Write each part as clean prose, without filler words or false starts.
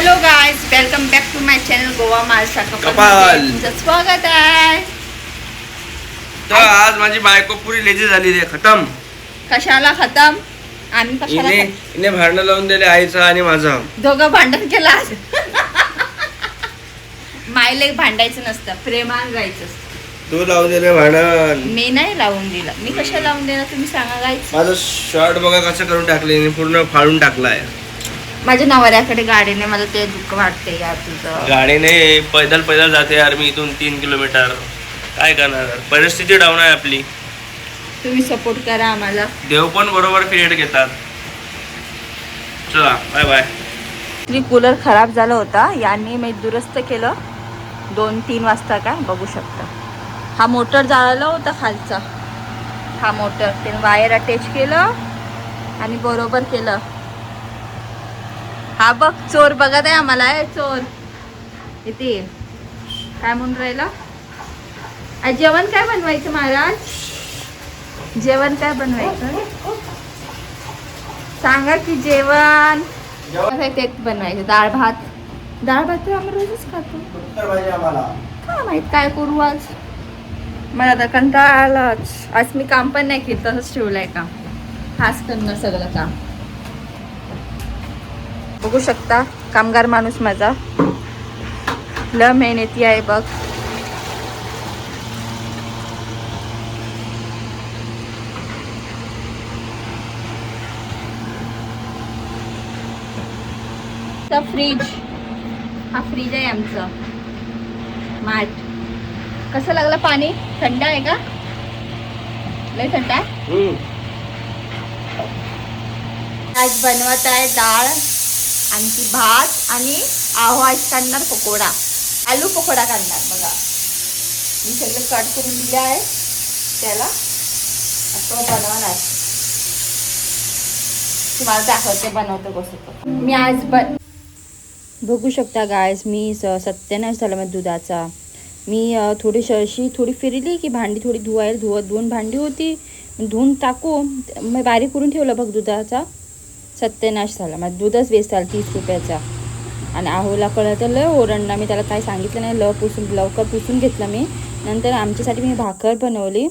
Hello guys, welcome back to my channel Goa मालसा कपाल. तुमचं स्वागत आहे. तर आज माझी बायको पुरी लेजी झाली रे. खतम. कशाला खतम? आम्ही कशाला इने भांडण लावून दिले आईचा आणि माझा. दोघं भांडण केलं आज. मायले भांडायचं नसतं, प्रेमान राहायचं असतं. तू लावून दिले भांडण. मी नाही लावून दिलं. मी कशा लावून देणार तुम्ही सांगा गाईज. माझं शर्ट बघा कसं करून टाकले, पूर्ण फाडून टाकलाय. माझ्या नवऱ्याकडे गाडीने मला ते दुःख वाटते यार तुझं. गाडीने पैदल पैदल जाते यार मी इथून 3 किलोमीटर. काय करणार, परिस्थिती डाऊन आहे आपली. तुम्ही सपोर्ट करा आम्हाला. देव पण बरोबर पिरियड घेतात. चला बाय बाय. कूलर खराब झाला होता, यांनी मी दुरुस्त केलं 2-3 वाजता. काय बघू शकता, हा मोटर जाळला होता खालचा. हा मोटर ते वायर अटॅच केलं आणि बरोबर केलं. हा बघ चोर बघत आहे आम्हाला. आहे चोर इथे. काय म्हणून राहिला? आज जेवण काय बनवायचं महाराज? जेवण काय बनवायचं सांगा की. जेवण तेच बनवायचं. डाळ भात. डाळ भात तर आम्ही रोजच खातो. काय माहित काय करू आज. मला आता कंटाळा आलाच. आज मी काम पण नाही केलं, तसंच ठेवलंय काम. खास करणं सगळं काम. बघू शकता कामगार माणूस माझा ल मेहनती आहे बघ. फ्रीज. हा फ्रीज आहे आमचं. माठ. कसं लागलं पाणी? थंड आहे का? लय थंड आहे. आज बनवत आहे डाळ, आणखी भात आणि आज काढणार पकोडा. आलू पकोडा काढणार. बघा मी सगळं कट करून दिले आहे त्याला. आता बनवणार. तुम्हाला दाखवते बनवतो कसं. मी आज बघू शकता गायस, मी सत्यानाश झाला माझ्या दुधाचा. मी थोडीशी अशी थोडी फिरली की भांडी थोडी धुवून भांडी होती, धुवून टाकू मी बारीक करून ठेवलं बघ दुधाचा. सत्यानाश झाला माझं. दूधच वेस्ट झालं 30 रुपयाचा. आणि आहोला कळलं तर लय ओरडला. मी त्याला काही सांगितलं नाही. लवकर पुसून घेतलं मी. नंतर आमच्यासाठी मी भाकर बनवली.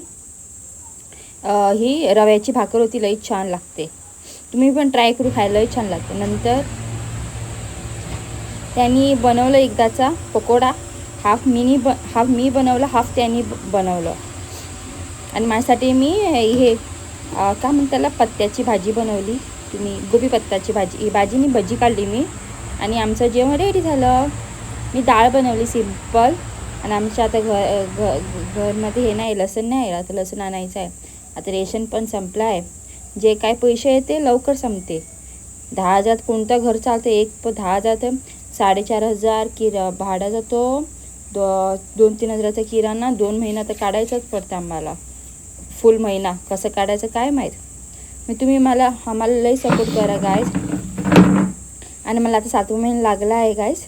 ही रव्याची भाकर होती. लई छान लागते. तुम्ही पण ट्राय करू, खायला लई छान लागते. नंतर त्यांनी बनवलं एकदाचा पकोडा. हाफ मी बनवलं, हाफ त्यांनी बनवलं. आणि माझ्यासाठी मी हे काय म्हणतात त्याला, पत्त्याची भाजी बनवली. तुम्ही गोबी पत्ताची भाजी. ही भाजी मी भजी काढली मी. आणि आमचं जेवण रेडी झालं. मी डाळ बनवली सिंपल. आणि आमच्या आता घरमध्ये हे नाही, लसूण नाही. आता लसूण आणायचं आहे. आता रेशन पण संपलं आहे. जे काय पैसे येते लवकर संपते. 10,000 कोणतं घर चालतं? 10,000 तर 4,500 भाडा जातो. 2-3 हजाराचा किराणा. 2 महिना तर काढायचाच पडतं आम्हाला. फुल महिना कसं काढायचं काय माहीत. मी तुम्ही आम्हाला लई सपोर्ट करा गायज. आणि मला आता 7वा महिना लागला आहे गायज.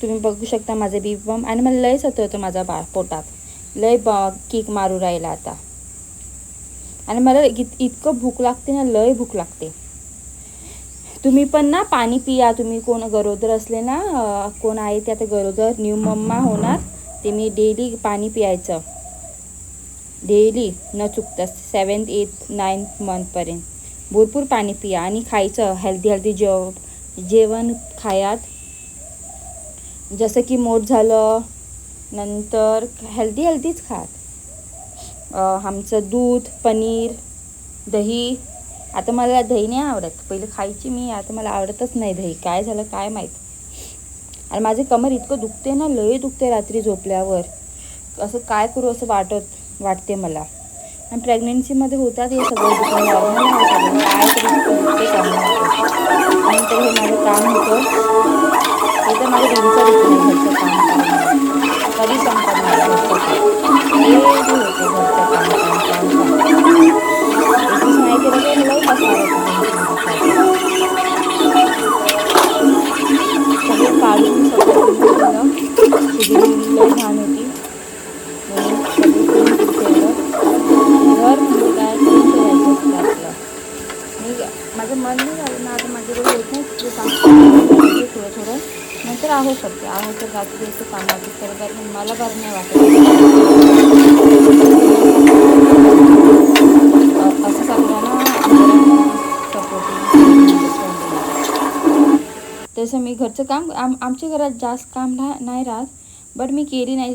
तुम्ही बघू शकता माझं बीपम. आणि मला लई सतवतं माझा पोटात. लई किक मारू राहिला आता. आणि मला इतकं भूक लागते ना, लई भूक लागते. तुम्ही पण ना पाणी पिया. तुम्ही कोण गरोदर असले ना, कोण आहे ते आता गरोदर न्यू मम्मा होणार, ते मी डेली पाणी पियायचं. डेली न चुकता 7th 8th 9th मंथपर्यंत भरपूर पाणी पिया. आणि खायचं हेल्दी जेवण खायात. जसं की मोठ झालं नंतर हेल्दीच खात. आमचं दूध, पनीर, दही. आता मला दही नाही आवडत. पहिले खायची मी, आता मला आवडतच नाही दही. काय झालं काय माहीत. आणि माझे कमर इतकं दुखते ना, लय दुखते रात्री झोपल्यावर. असं काय करू असं वाटते मला. आणि प्रेग्नेन्सीमध्ये होतात हे सगळं दुखणं नॉर्मल आहे सगळं. काय तरी दुखते कमर. नंतर हे माझं काम होतं. हे तर माझं दिनचं दुखणं घरचं काम कधी संपत नाही घरचं काम. हे होतं घरचं काम. एकच नाही केलं तर लई पसार सगळं काढून सगळं केलं. शिजली लई घाण होती म्हणून सगळं करून ठेवलं. घर म्हणजे काय करून ठेवायचं असतं आपलं. माझं मन नाही झालं ना आता. माझ्याकडे होत नाही थोडं थोडं तर आहो करते, आहो तर रात्री असं कामाची करत आहे, पण मला बरं नाही वाटत असं सगळ्यांना सपोर्टिव्ह. तसं मी घरचं काम आमच्या घरात जास्त काम नाही राहत, बट मी केली नाही.